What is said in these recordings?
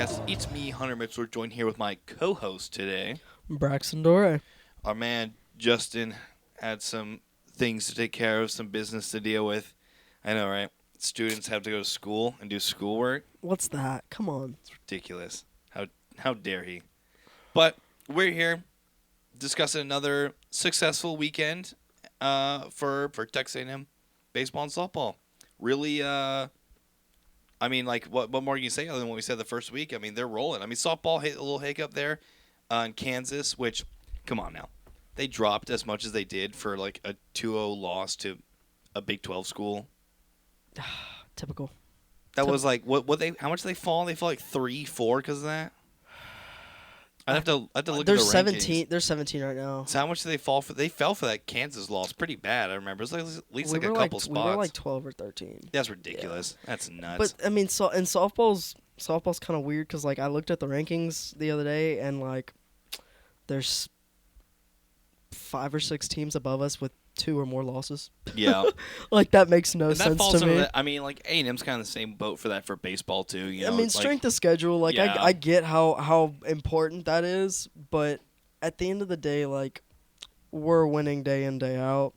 podcast. It's me, Hunter Mitchell, joined here with my co-host today. Braxton, Dore. Our man, Justin, had some things to take care of, some business to deal with. I know, right? Students have to go to school and do schoolwork. What's that? Come on. It's ridiculous. How dare he? But we're here discussing another successful weekend for Texas A&amp baseball and softball. Really, what more can you say other than what we said the first week? I mean, they're rolling. I mean, softball hit a little hiccup there in Kansas, which, come on now. They dropped as much as they did for like a 2-0 loss to a Big 12 school. Typical. That was like, how much did they fall? They fell like 3-4 because of that? I'd have to look at the rankings. They're 17 right now. So how much did they fall for? They fell for that Kansas loss pretty bad. I remember it was like at least a couple spots. We were like 12 or 13. That's ridiculous. Yeah. That's nuts. But I mean, softball's kind of weird because like I looked at the rankings the other day and like there's 5 or 6 teams above us with 2 or more losses. Yeah. Like that makes no sense to me. I mean, like A&M's kind of the same boat for baseball too. You know, I mean, strength of schedule. Like yeah. I get how important that is, but at the end of the day, like we're winning day in day out.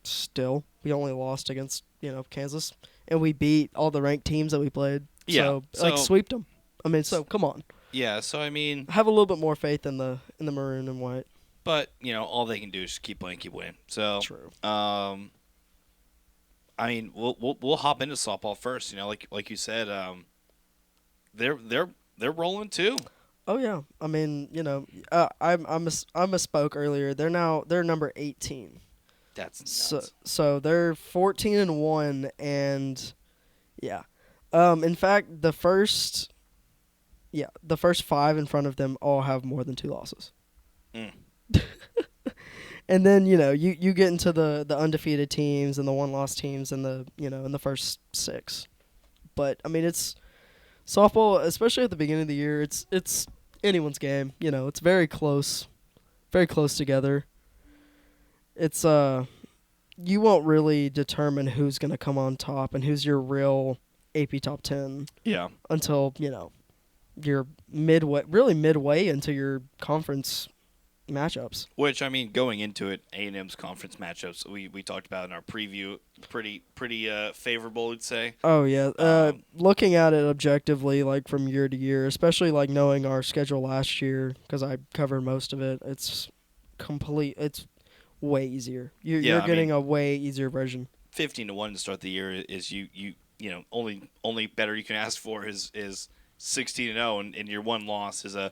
Still, we only lost against Kansas, and we beat all the ranked teams that we played. Yeah, so sweeped them. I mean, so come on. Yeah, so I mean, have a little bit more faith in the maroon and white. But all they can do is just keep playing, keep winning. So true. I mean, we'll hop into softball first. Like you said, they're rolling too. Oh yeah, I mean, I misspoke earlier. They're number 18. That's nuts. So they're 14-1, and yeah. In fact, the first 5 in front of them all have more than 2 losses. Mm. And then you get into the undefeated teams and the 1-loss teams in the first 6. But I mean, it's softball, especially at the beginning of the year. It's anyone's game. It's very close together. It's you won't really determine who's gonna come on top and who's your real AP top 10. Yeah. Until you're midway into your conference matchups. Which, I mean, going into it, A&M's conference matchups we talked about in our preview, pretty favorable, I'd say. Oh yeah, looking at it objectively, like from year to year, especially like knowing our schedule last year because I covered most of it. It's way easier. You're getting a way easier version. 15-1 to start the year is only better you can ask for is 16-0, and your one loss is a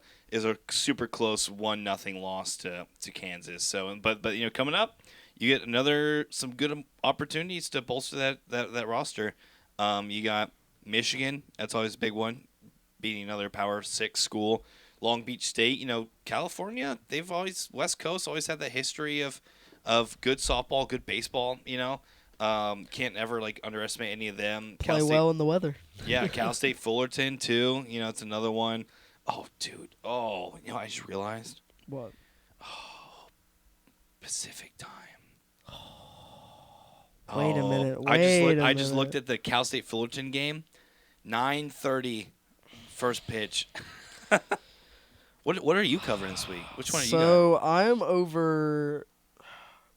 super close 1-0 loss to Kansas. So, but coming up, you get some good opportunities to bolster that roster. You got Michigan, that's always a big one, beating another Power 6 school. Long Beach State, California, West Coast always had that history of good softball, good baseball. Can't ever underestimate any of them. Play well in the weather. Yeah, Cal State Fullerton too. It's another one. Oh, dude. Oh, I just realized. What? Oh, Pacific time. Wait a minute. I just looked at the Cal State Fullerton game. 9:30, first pitch. What are you covering this week? Which one are you got? So I'm over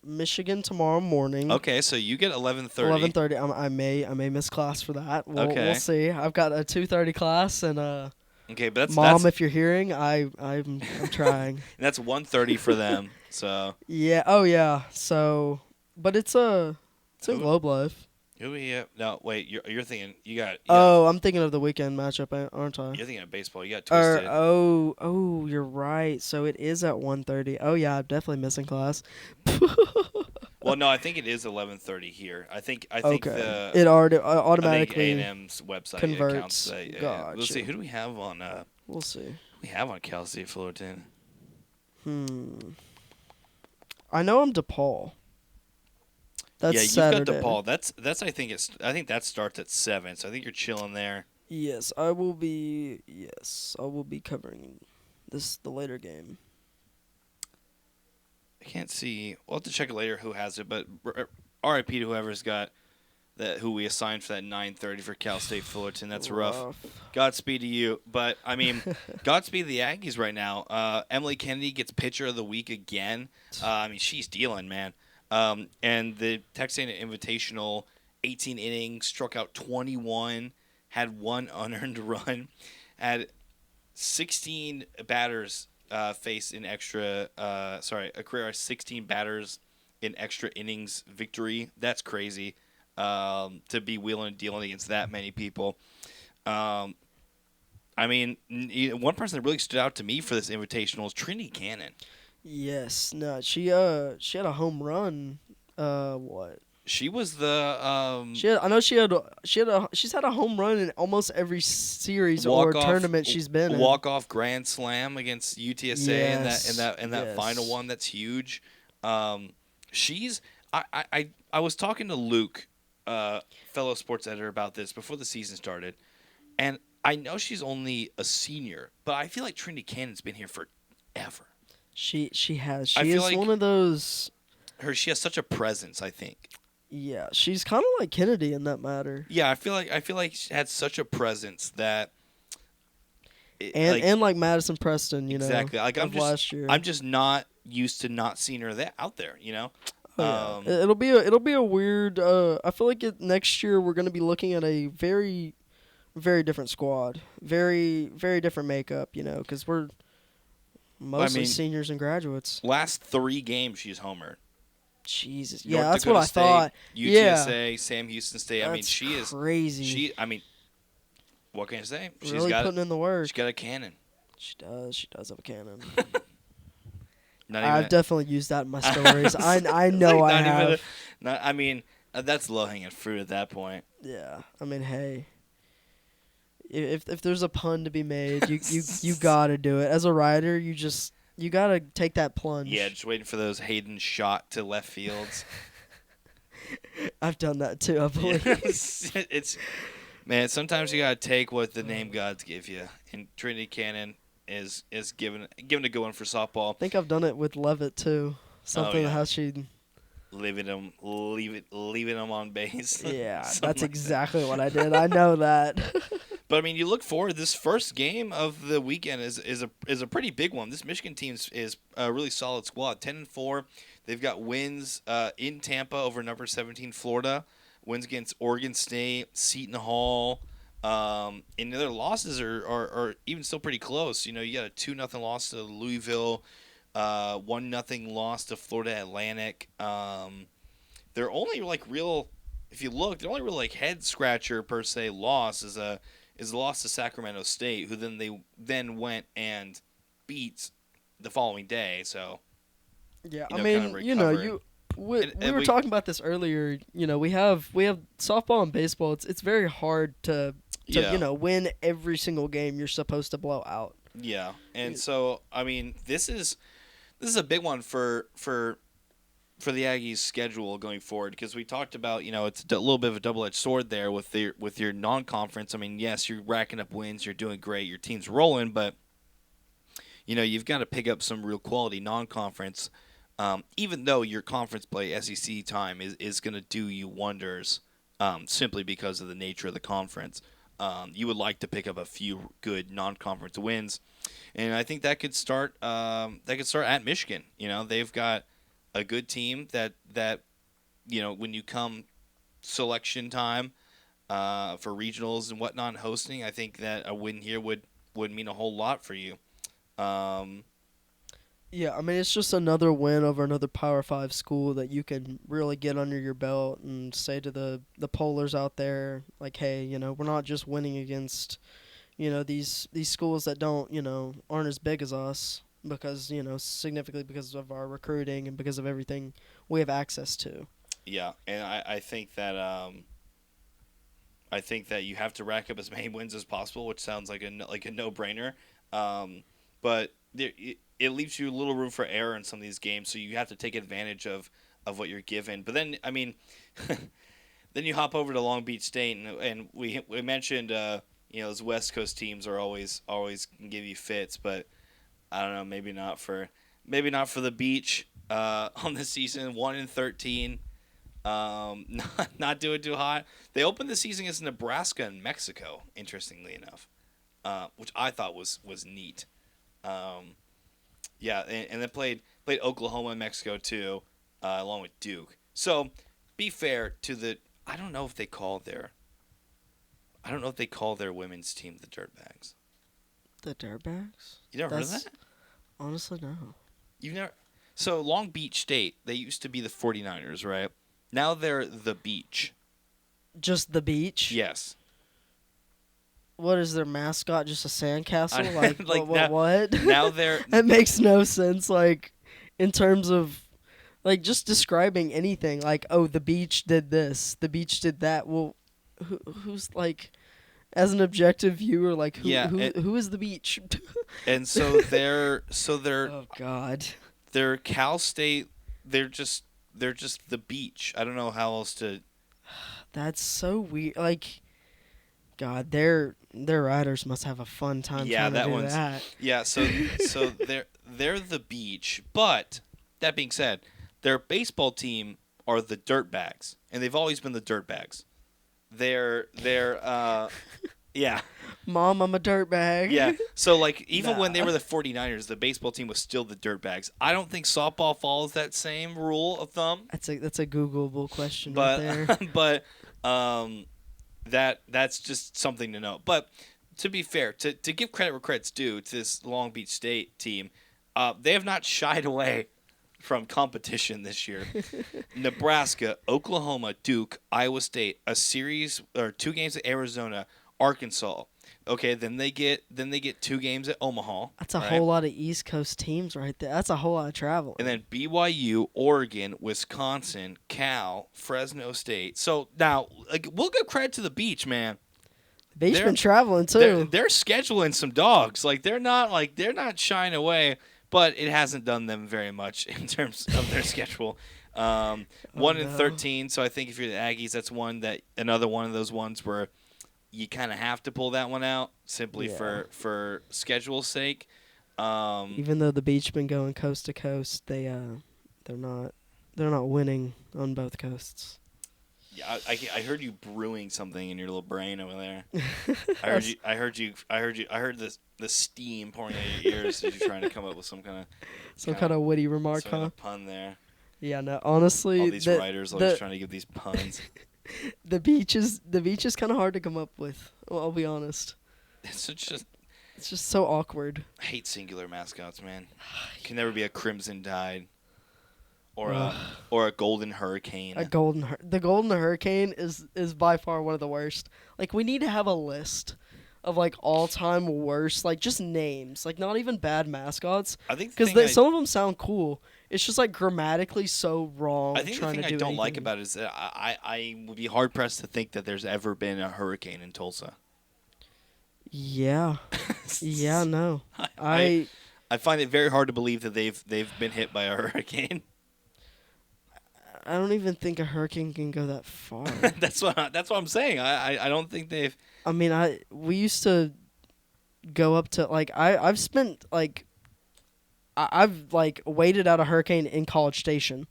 Michigan tomorrow morning. Okay, so you get 11:30. 11:30. I may miss class for that. We'll see. I've got a 2:30 class and okay, but Mom, if you're hearing, I'm trying. And that's 1:30 for them. So yeah. Oh yeah. So, but it's in Globe Life. Who we have? No, wait. You're thinking you got. I'm thinking of the weekend matchup, aren't I? You're thinking of baseball. You got twisted. You're right. So it is at 1:30. Oh yeah, I'm definitely missing class. Well, no, I think it is 11:30 here. I think okay. It automatically A&M's website converts. Gotcha. Let's see. Who do we have on? We'll see. Who we have on Cal State Fullerton. I know I'm DePaul. That's Saturday. You've got DePaul. That's I think that starts at 7. So I think you're chilling there. Yes, I will be covering the later game. I can't see. We'll have to check it later who has it, but RIP to whoever's got who we assigned for that 9:30 for Cal State Fullerton. That's rough. Rough. Godspeed to you. But, I mean, Godspeed to the Aggies right now. Emily Kennedy gets pitcher of the week again. I mean, she's dealing, man. And the Texas A&M Invitational, 18 innings, struck out 21, had one unearned run, had 16 batters face in extra a career 16 batters in extra innings victory. That's crazy to be wheeling and dealing against that many people. I mean, one person that really stood out to me for this invitational is Trinity Cannon. Yes, no, she had a home run. What? She was the She's had a home run in almost every series or tournament she's been in. Walk-off grand slam against UTSA Yes, in that final one. That's huge. She's I was talking to Luke, fellow sports editor, about this before the season started, and I know she's only a senior, but I feel like Trinity Cannon's been here forever. She has. I She feel is like one of those. She has such a presence, I think. Yeah, she's kind of like Kennedy in that matter. Yeah, I feel like she had such a presence that. And like Madison Preston, exactly. Like last year. I'm just not used to not seeing her out there. Oh, yeah. It'll be a weird. I feel like next year we're gonna be looking at a very, very different squad, very very different makeup. Because we're mostly seniors and graduates. Last 3 games she's homered. Jesus, North that's Dakota what I State, thought. UTSA, Sam Houston State. That's I mean, she is crazy. What can I say? She's really putting in the work. She's got a cannon. She does. She does have a cannon. I've definitely used that in my stories. I know I have. That's low hanging fruit at that point. Yeah, I mean, hey, if there's a pun to be made, you gotta do it. As a writer, you gotta take that plunge. Yeah, just waiting for those Hayden shot to left fields. I've done that too, I believe. It's man. Sometimes you gotta take what the name gods give you, and Trinity Cannon is given a good one for softball. I think I've done it with Levitt too. Something how she leaving him on base. Yeah, that's exactly what I did. I know that. But I mean, you look forward. This first game of the weekend is a pretty big one. This Michigan team is a really solid squad. 10-4. They've got wins in Tampa over number 17 Florida. Wins against Oregon State, Seton Hall. And their losses are even still pretty close. You got a 2-0 loss to Louisville, 1-0 loss to Florida Atlantic. They're only if you look, the only real head scratcher per se loss is a loss to Sacramento State, who then went and beat the following day. So yeah, I mean, we were talking about this earlier. We have softball and baseball. It's very hard to win every single game you're supposed to blow out. Yeah, and so I mean, this is a big one for the Aggies' schedule going forward, because we talked about it's a little bit of a double-edged sword there with your non-conference. I mean, yes, you're racking up wins, you're doing great, your team's rolling, but you've got to pick up some real quality non-conference. Even though your conference play SEC time is going to do you wonders, simply because of the nature of the conference. You would like to pick up a few good non-conference wins, and I think that could start at Michigan. They've got a good team that when you come selection time for regionals and whatnot and hosting, I think that a win here would mean a whole lot for you. Yeah, I mean, it's just another win over another Power 5 school that you can really get under your belt and say to the Polars out there, like, hey, we're not just winning against, these schools that aren't as big as us, because, significantly because of our recruiting and because of everything we have access to. Yeah, and I think that you have to rack up as many wins as possible, which sounds like a no-brainer. But it leaves you a little room for error in some of these games, so you have to take advantage of what you're given. But then, I mean, then you hop over to Long Beach State, and we mentioned those West Coast teams are always can give you fits, but I don't know, maybe not for the Beach on the season. 1-13. Not doing too hot. They opened the season against Nebraska and Mexico, interestingly enough, which I thought was neat. Yeah, and then played Oklahoma and Mexico too, along with Duke. So, be fair to the. I don't know if they call their women's team the Dirtbags. The Dirtbags? You never heard of that? Honestly, no. You've never. So Long Beach State, they used to be the 49ers, right? Now they're the Beach. Just the Beach? Yes. What is their mascot? Just a sandcastle? Like what? Now they're. That makes no sense. Like, in terms of, like, just describing anything. Like, oh, the beach did this. The beach did that. Well, who's like, as an objective viewer, like, who is the beach? And so they're. Oh God. They're Cal State. They're just the Beach. I don't know how else to. That's so weird. Like, God, their riders must have a fun time. Yeah, trying to do one's. that. Yeah, so they're the Beach, but that being said, their baseball team are the Dirtbags, and they've always been the Dirtbags. They're yeah. Mom, I'm a dirtbag. Yeah. So like even when they Nah. were the 49ers, the baseball team was still the Dirtbags. I don't think softball follows that same rule of thumb. That's a Googleable question But right there. that's just something to know. But to be fair, to give credit where credit's due to this Long Beach State team, they have not shied away from competition this year. Nebraska, Oklahoma, Duke, Iowa State, a series or 2 games at Arizona, Arkansas. Okay, then they get 2 games at Omaha. That's a right? whole lot of East Coast teams right there. That's a whole lot of travel. And then BYU, Oregon, Wisconsin, Cal, Fresno State. So now, like, we'll give credit to the Beach, man. The Beach they're- been traveling too. They're scheduling some dogs. Like they're not shying away, but it hasn't done them very much in terms of their schedule. 1-13. So I think if you're the Aggies, that's another one of those ones where you kind of have to pull that one out simply for schedule's sake. Even though the Beach been going coast to coast, they're not winning on both coasts. Yeah, I heard you brewing something in your little brain over there. I heard the steam pouring out of your ears as you're trying to come up with some kind of witty remark, of huh? pun there. Yeah, no. Honestly, All these writers always trying to give these puns. The Beach is kind of hard to come up with. Well, I'll be honest. It's just It's just so awkward. I hate singular mascots, man. Can never be a Crimson Tide or a Golden Hurricane. The Golden Hurricane is by far one of the worst. Like, we need to have a list of like all-time worst, like, just names, like, not even bad mascots. I think because some of them sound cool. It's just like grammatically so wrong. I think the thing I don't like about it is that I would be hard pressed to think that there's ever been a hurricane in Tulsa. Yeah. Yeah, no. I find it very hard to believe that they've been hit by a hurricane. I don't even think a hurricane can go that far. That's what I'm saying. I don't think they've. I mean, we used to go up to like I've spent like I've like waited out a hurricane in College Station.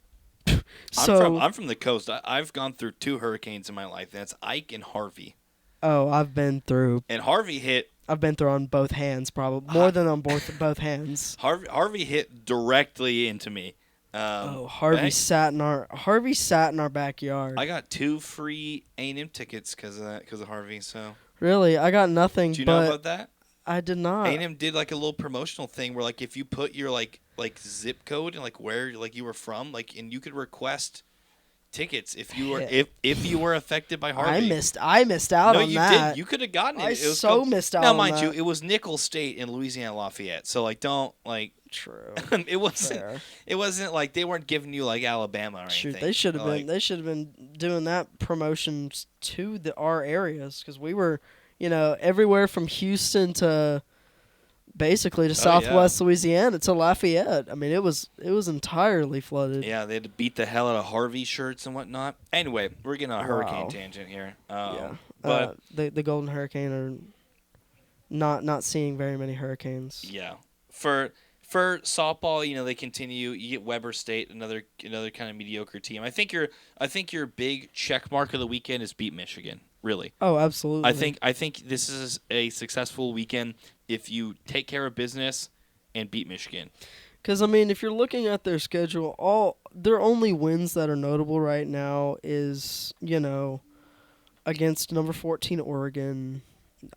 I'm from the coast. I've gone through 2 hurricanes in my life. That's Ike and Harvey. Oh, I've been through. And Harvey hit. I've been through on both hands, probably more than on both hands. Harvey hit directly into me. Harvey sat in our backyard. I got 2 free A&M tickets because of Harvey. So really, I got nothing. Do you know about that? I did not. A&M did like a little promotional thing where like if you put your like zip code and like where like you were from, like, and you could request tickets if you were if you were affected by Harvey. I missed out on that. No, you did. You could have gotten it. I It was missed out. Now, on mind that. you, it was Nicholls State in Louisiana Lafayette. So like, don't like. True. It wasn't. Fair. It wasn't like they weren't giving you like Alabama or anything. Shoot, they should have been. They should have been doing that promotions to our areas because we were, everywhere from Houston to basically to Southwest Louisiana to Lafayette. I mean, it was entirely flooded. Yeah, they had to beat the hell out of Harvey shirts and whatnot. Anyway, we're getting on a hurricane tangent here. But the Golden Hurricane are not seeing very many hurricanes. Yeah, for For softball, they continue. You get Weber State, another kind of mediocre team. I think your big check mark of the weekend is beat Michigan. Really, Oh, absolutely. I think this is a successful weekend if you take care of business and beat Michigan. Because, I mean, if you're looking at their schedule, all their only wins that are notable right now is, against number 14 Oregon,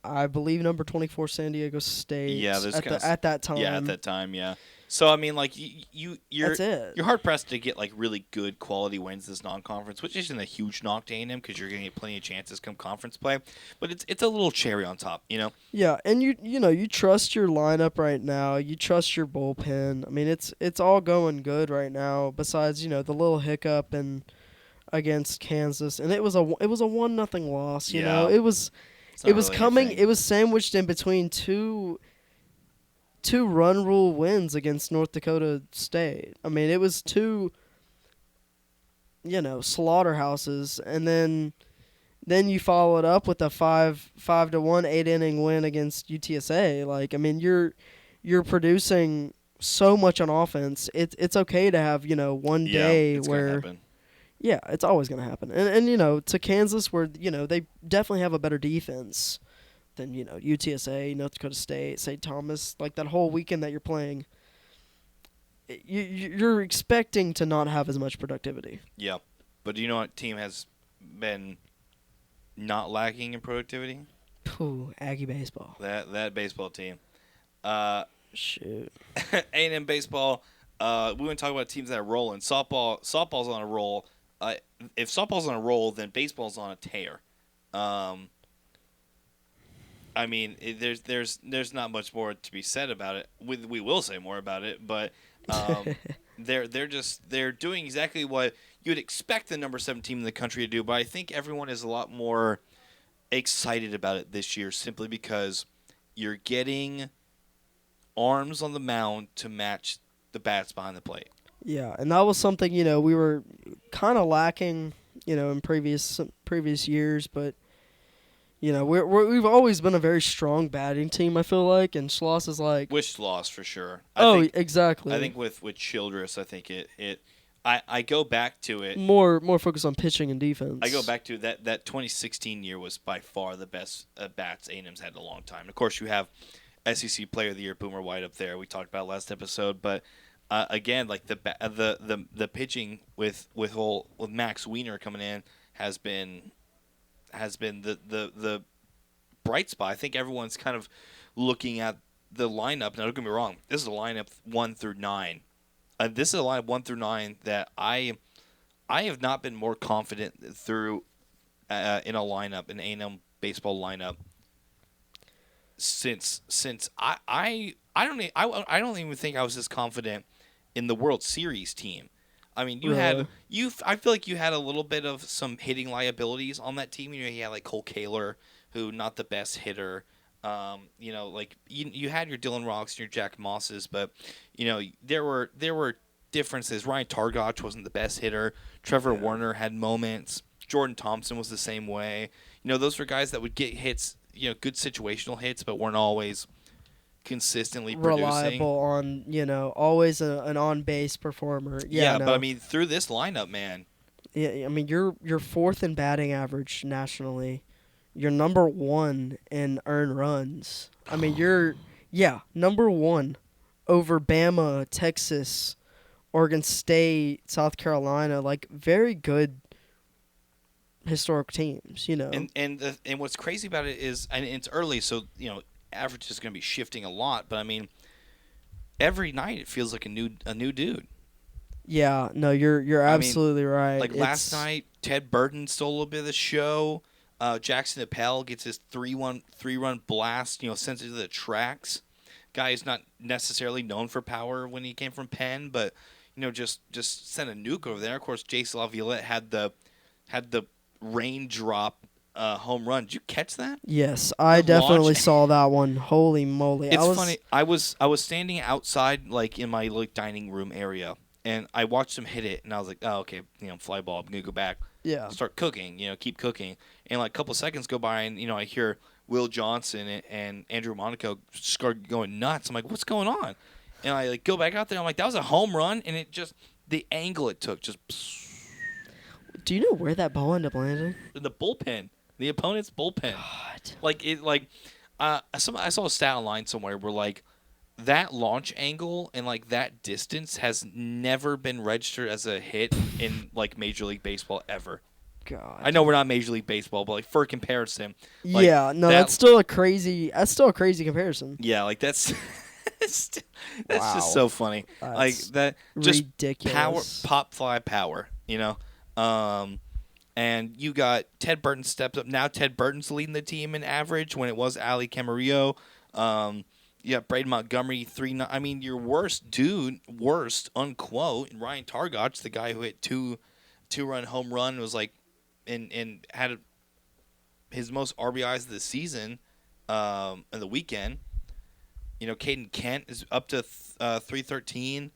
I believe number 24 San Diego State. Yeah, at that time. Yeah, at that time, yeah. So I mean, like you're That's it. you're hard pressed to get like really good quality wins this non-conference, which isn't a huge knock to A&M because you're going to get plenty of chances come conference play, but it's a little cherry on top, Yeah, and you trust your lineup right now. You trust your bullpen. I mean, it's all going good right now. Besides, the little hiccup and against Kansas, and it was a 1-0 loss. You know, Yeah. it was It's not it was really coming. anything. It was sandwiched in between two run rule wins against North Dakota State. I mean, it was two slaughterhouses, and then you follow it up with a 5-1 8-inning win against UTSA. Like, I mean, you're producing so much on offense. It's okay to have one Yeah, day it's gonna where happen. yeah, it's always gonna happen. And to Kansas, where they definitely have a better defense than UTSA, North Dakota State, St. Thomas. Like, that whole weekend that you're playing, you're expecting to not have as much productivity. Yeah, but do you know what team has been not lacking in productivity? Ooh, Aggie baseball. That baseball team. Shoot. A&M baseball. We want to talk about teams that are rolling. Softball's on a roll. If softball's on a roll, then baseball's on a tear. I mean, there's not much more to be said about it. We will say more about it, but they're doing exactly what you'd expect the number 7 team in the country to do. But I think everyone is a lot more excited about it this year, simply because you're getting arms on the mound to match the bats behind the plate. Yeah, and that was something we were kind of lacking in previous years, but we've always been a very strong batting team, I feel like, and Schloss is like Wish loss for sure. Exactly. I think with Childress, I think I go back to it. More focus on pitching and defense. I go back to that 2016 year was by far the best bats A&M's had in a long time. Of course, you have SEC Player of the Year Boomer White up there. We talked about last episode, but again, like the pitching with Max Wiener coming in has been the bright spot. I think everyone's kind of looking at the lineup. Now, don't get me wrong. This is a lineup 1 through 9. This is a lineup 1 through 9 that I have not been more confident through in a lineup, an A&M baseball lineup, since I don't even think I was this confident in the World Series team. I mean, I feel like you had a little bit of some hitting liabilities on that team. You had like Cole Kaler, who not the best hitter. Like you had your Dylan Rocks and your Jack Mosses, but there were differences. Ryan Targoch wasn't the best hitter. Trevor Warner had moments. Jordan Thompson was the same way. Those were guys that would get hits, good situational hits, but weren't always consistently reliable on always an on base performer. But I mean, through this lineup, man. Yeah, I mean, you're fourth in batting average nationally. You're number 1 in earned runs. I mean, you're number 1 over Bama, Texas, Oregon State, South Carolina. Like, very good historic teams. And what's crazy about it is, and it's early, so average is going to be shifting a lot. But I mean, every night it feels like a new dude. Yeah, no, you're absolutely right. Like last night, Ted Burton stole a little bit of the show. Jackson Appel gets his 3-run blast, sends it to the tracks. Guy is not necessarily known for power when he came from Penn, but just sent a nuke over there. Of course, Jace Laviolette had the raindrop home run. Did you catch that? Yes, I definitely saw that one. Holy moly! It's funny. I was standing outside, like in my dining room area, and I watched him hit it, and I was like, oh, okay, fly ball. I'm gonna go back. Yeah. Start cooking. Keep cooking. And like a couple seconds go by, and I hear Will Johnson and Andrew Monaco start going nuts. I'm like, what's going on? And I like go back out there. I'm like, that was a home run, and it just the angle it took just Do you know where that ball ended up landing? in the bullpen, the opponent's bullpen. God. Like it, like I saw a stat online somewhere where like that launch angle and like that distance has never been registered as a hit in like Major League Baseball ever. God. I know we're not Major League Baseball, but like for comparison, like, yeah, no, that's still a crazy comparison. Yeah, like that's that's Wow. just so funny. That's like that just ridiculous. pop fly power, you know. And you got Ted Burton steps up. Now Ted Burton's leading the team in average when it was Ali Camarillo. You got Braden Montgomery 3. I mean, your worst unquote, and Ryan Targot's the guy who hit two-run home run, was like, and had his most RBIs of the season, in the weekend. You know, Caden Kent is up to 313.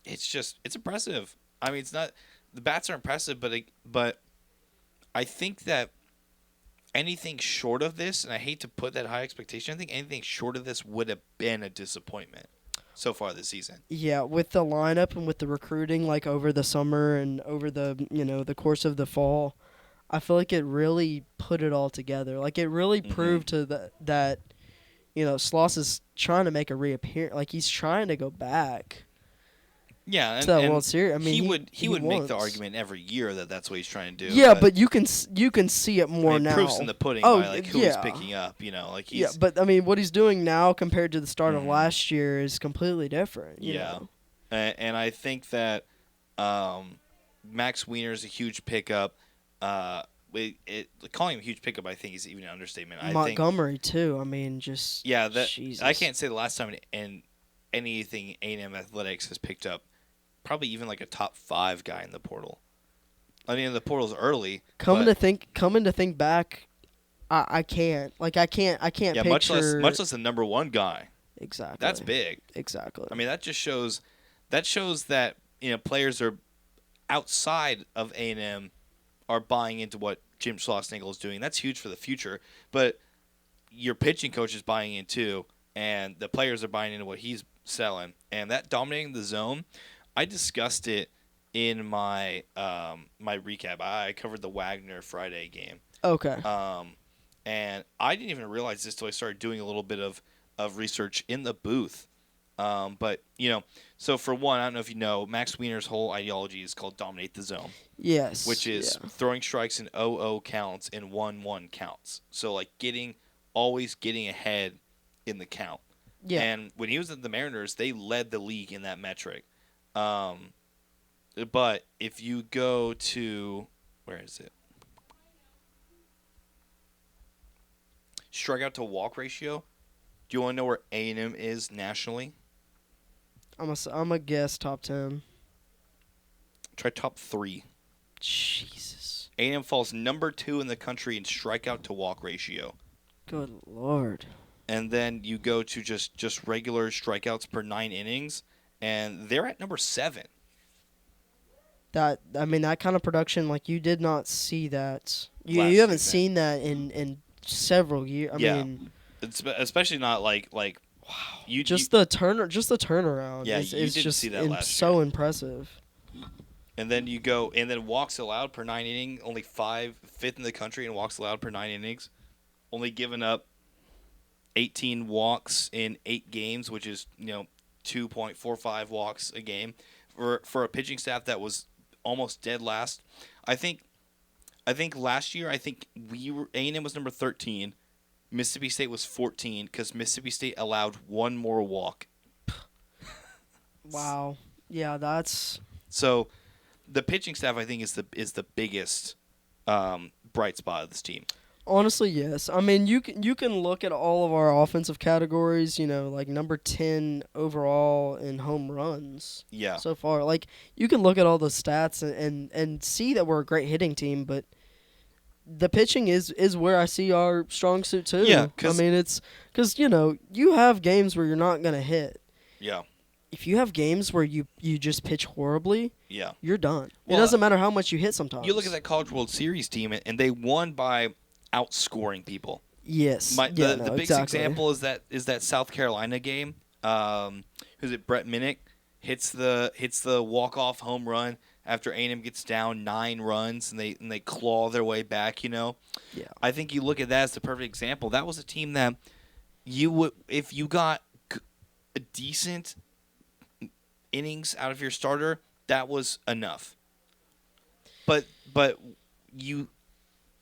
It's impressive. I mean, it's not. The bats are impressive, but I think that anything short of this, and I hate to put that high expectation, I think anything short of this would have been a disappointment so far this season. Yeah, with the lineup and with the recruiting, like over the summer and over the course of the fall, I feel like it really put it all together. Like it really proved to that Sloss is trying to make a reappearance. Like he's trying to go back. Yeah, to that World Series. I mean, he would make the argument every year that that's what he's trying to do. Yeah, but you can see it more now. Proof's in the pudding by like who he's picking up. You know, like he's, yeah. But I mean, what he's doing now compared to the start of last year is completely different. You know? And I think that Max Wiener is a huge pickup. Calling him a huge pickup, I think, is even an understatement. Montgomery too. I mean, just Jesus. I can't say the last time in anything A&M Athletics has picked up. Probably even like a top 5 guy in the portal. I mean, the portal's early. Coming to think back, I can't. Like I can't yeah, picture much less the number 1 guy. Exactly. That's big. Exactly. I mean, that shows that players are outside of A&M are buying into what Jim Schlossnagle is doing. That's huge for the future. But your pitching coach is buying in too, and the players are buying into what he's selling. And that dominating the zone, I discussed it in my my recap. I covered the Wagner Friday game. Okay. And I didn't even realize this till I started doing a little bit of research in the booth. But so for one, I don't know if you know, Max Wiener's whole ideology is called dominate the zone. Yes. Which is throwing strikes in 0-0 counts and 1-1 counts. So like always getting ahead in the count. Yeah. And when he was at the Mariners, they led the league in that metric. But if you go to, where is it? Strikeout to walk ratio. Do you want to know where A&M is nationally? I'm a guess top 10. Try top 3. Jesus. A&M falls number 2 in the country in strikeout to walk ratio. Good Lord. And then you go to just regular strikeouts per 9 innings, and they're at number 7. That kind of production, like you did not see that. You haven't seen that in several years. I mean, it's especially not like wow. The turnaround. Yeah, is you didn't just see that last so year. impressive. And then you go, and then walks allowed per 9 innings, only 5th in the country in walks allowed per 9 innings, only giving up 18 walks in 8 games, which is 2.45 walks a game for a pitching staff that was almost dead last. I think last year A&M was number 13, Mississippi State was 14 because Mississippi State allowed 1 more walk. Wow. Yeah, that's so. The pitching staff, I think, is the biggest bright spot of this team. Honestly, yes. I mean, you can look at all of our offensive categories. Like number 10 overall in home runs. Yeah. So far, like you can look at all the stats and see that we're a great hitting team, but the pitching is where I see our strong suit too. Yeah. It's because you have games where you're not gonna hit. Yeah. If you have games where you just pitch horribly, you're done. Well, it doesn't matter how much you hit sometimes. You look at that College World Series team, and they won by outscoring people. Yes. The biggest example is that South Carolina game. who's it? Brett Minnick hits the walk-off home run after A&M gets down 9 runs and they claw their way back. Yeah. I think you look at that as the perfect example. That was a team that you would, if you got a decent innings out of your starter, that was enough. But you,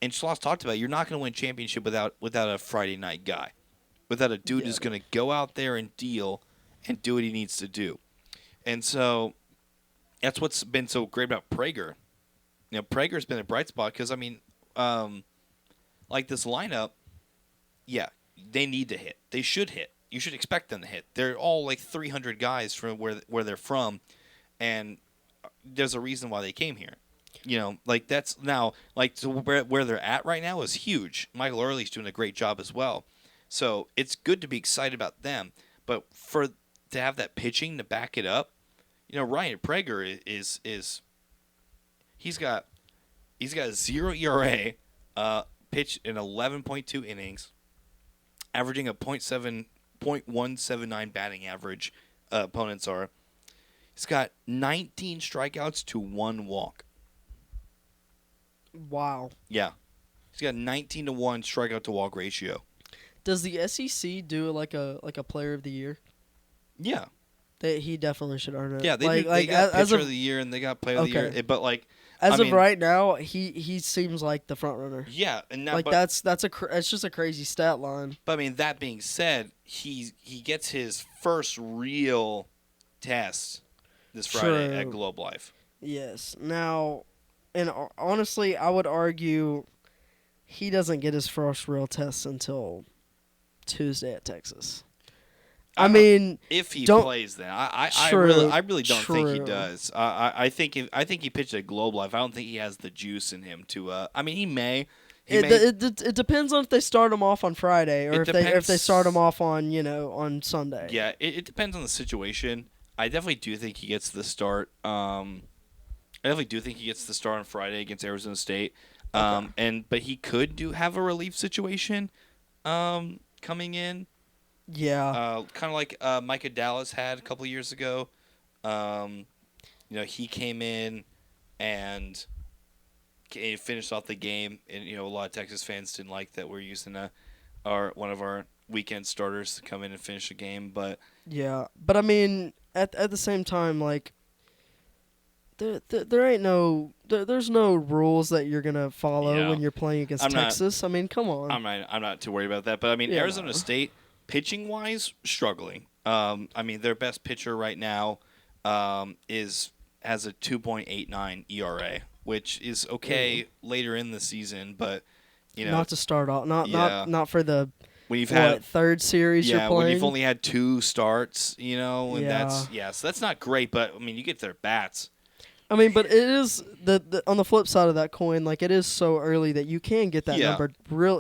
and Schloss talked about it, you're not going to win a championship without a Friday night guy, without a dude who's going to go out there and deal and do what he needs to do. And so that's what's been so great about Prager. Prager's been a bright spot because, like this lineup, yeah, they need to hit. They should hit. You should expect them to hit. They're all like 300 guys from where they're from, and there's a reason why they came here. Like that's now like to where they're at right now is huge. Michael Early's doing a great job as well, so it's good to be excited about them. But to have that pitching to back it up, Ryan Prager is he's got a 0 ERA, pitched in 11.2 innings, averaging a .179 batting average. Opponents are. He's got 19 strikeouts to 1 walk. Wow. Yeah, he's got 19 to 1 strikeout to walk ratio. Does the SEC do like a player of the year? Yeah. He definitely should earn it. Yeah, they got pitcher of the year and they got player of the year. But like, as of right now, he seems like the front runner. Yeah, and now, that's just a crazy stat line. But I mean, that being said, he gets his first real test this Friday at Globe Life. Yes. Now, and honestly, I would argue he doesn't get his first real test until Tuesday at Texas. I mean, if he plays, then I really don't think he True. does. I think he pitched at Globe Life. I don't think he has the juice in him to. I mean, he may. It depends on if they start him off on Friday or if they start him off on on Sunday. Yeah, it depends on the situation. I definitely do think he gets the start. I definitely do think he gets the start on Friday against Arizona State. But he could have a relief situation coming in. Yeah. Kind of like Micah Dallas had a couple years ago. He came in and finished off the game, and a lot of Texas fans didn't like that we're using one of our weekend starters to come in and finish the game. But yeah, but I mean, at the same time, like there ain't there's no rules that you're gonna follow when you're playing against Texas. I mean, come on. I'm not too worried about that. But I mean, Arizona State, pitching wise, struggling. I mean, their best pitcher right now has a 2.89 ERA, which is okay later in the season, but not to start off, not for the when you've had third series you're playing. When you've only had 2 starts, and so that's not great. But I mean, you get their bats. I mean, but it is the on the flip side of that coin, like it is so early that you can get that number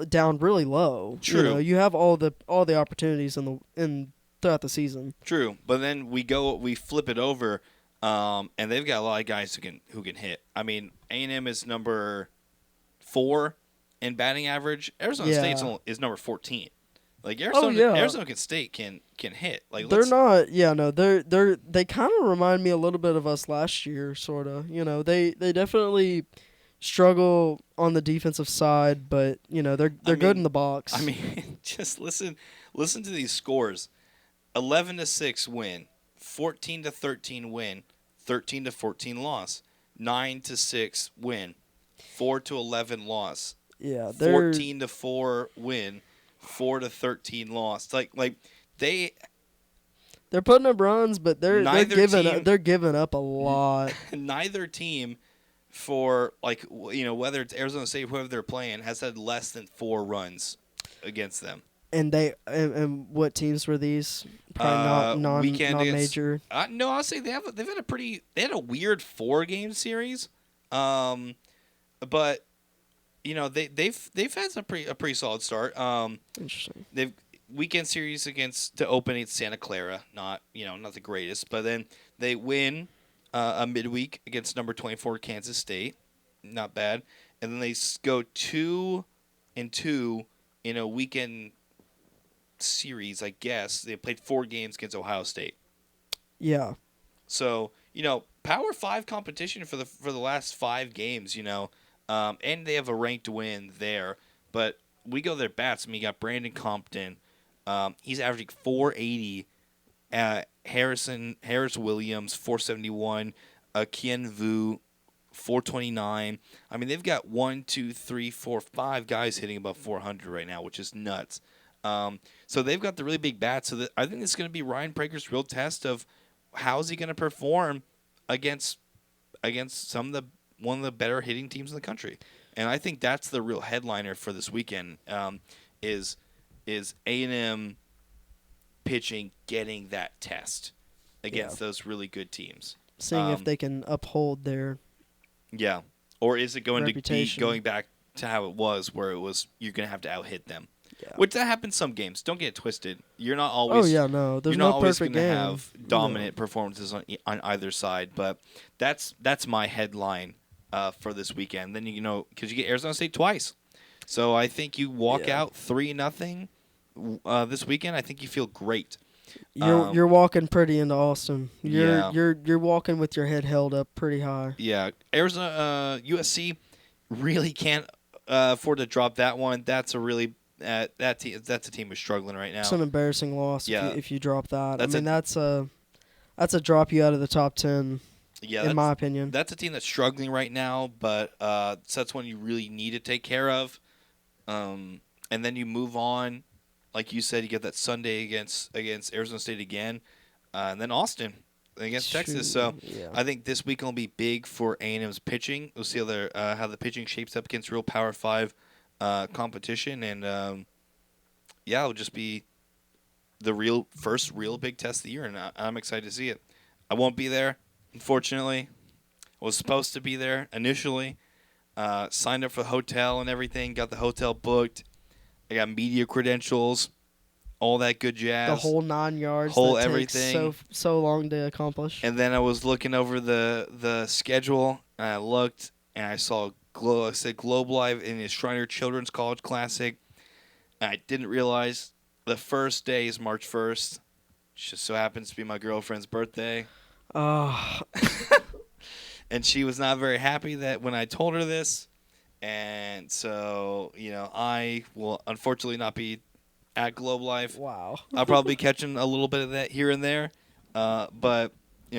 down really low. True. You have all the opportunities throughout the season. True, but then we flip it over, and they've got a lot of guys who can hit. I mean, A&M is number 4 in batting average. Arizona State is number 14. Like Arizona State can hit. Like they're not. Yeah, no, they kind of remind me a little bit of us last year, sort of. They definitely struggle on the defensive side, but they're good in the box. I mean, just listen to these scores: 11-6 win, 14-13 win, 13-14 loss, 9-6 win, 4-11 loss. Yeah, 14-4 win. 4-13 loss. Like they're putting up runs, but they're giving up a lot. Neither team, for whether it's Arizona State, whoever they're playing, has had less than 4 runs against them. And and what teams were these? Probably non-major. No, I'll say they had a weird 4-game series, but. They've had a pretty solid start. Interesting. They've weekend series to open against Santa Clara, not the greatest, but then they win a midweek against number 24 Kansas State, not bad, and then they go 2-2 in a weekend series, I guess. They played 4 games against Ohio State. Yeah. So, Power 5 competition for the last 5 games, and they have a ranked win there. But we go their bats. I mean, you got Brandon Compton. He's averaging 480. Harris Williams, 471. Kien Vu, 429. I mean, they've got 1, 2, 3, 4, 5 guys hitting above 400 right now, which is nuts. So they've got the really big bats. So I think it's going to be Ryan Prager's real test of how's he going to perform against one of the better hitting teams in the country. And I think that's the real headliner for this weekend. Is A&M pitching getting that test against those really good teams. Seeing if they can uphold their or is it going reputation. to be going back to how it was, where it was you're going to have to out-hit them. Yeah. Which that happens some games. Don't get it twisted. You're not always. Oh yeah, no. There's you're not no always perfect going to game. have dominant performances on either side, but that's my headline for this weekend. Then because you get Arizona State twice, so I think you walk out 3-0 this weekend. I think you feel great. You're walking pretty into Austin. You're walking with your head held up pretty high. Yeah, Arizona USC really can't afford to drop that one. That's a really that's a team who's struggling right now. It's an embarrassing loss if you drop that. That's that's a drop you out of the top 10. Yeah, in my opinion. That's a team that's struggling right now, but so that's one you really need to take care of. And then you move on. Like you said, you get that Sunday against Arizona State again, and then Austin against Texas. So I think this week will be big for A&M's pitching. We'll see how the pitching shapes up against real Power 5 competition, and it'll just be the first real big test of the year, and I'm excited to see it. I won't be there, unfortunately. I was supposed to be there initially. Signed up for the hotel and everything. Got the hotel booked. I got media credentials, all that good jazz. The whole 9 yards. Whole that everything. Takes so long to accomplish. And then I was looking over the schedule, and I looked, and I saw Globe Live in his Shriner Children's College Classic. And I didn't realize the first day is March 1st. Just so happens to be my girlfriend's birthday. Oh. And she was not very happy that when I told her this. And so, I will unfortunately not be at Globe Life. Wow. I'll probably be catching a little bit of that here and there. But,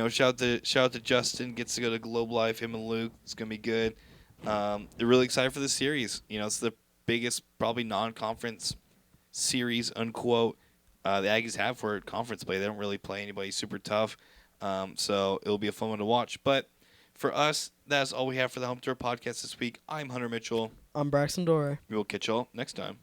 shout out to Justin. Gets to go to Globe Life, him and Luke. It's going to be good. They're really excited for this series. It's the biggest, probably non-conference series, unquote, the Aggies have for conference play. They don't really play anybody super tough. So it'll be a fun one to watch. But for us, that's all we have for the Home Tour podcast this week. I'm Hunter Mitchell. I'm Braxton Dore. We will catch y'all next time.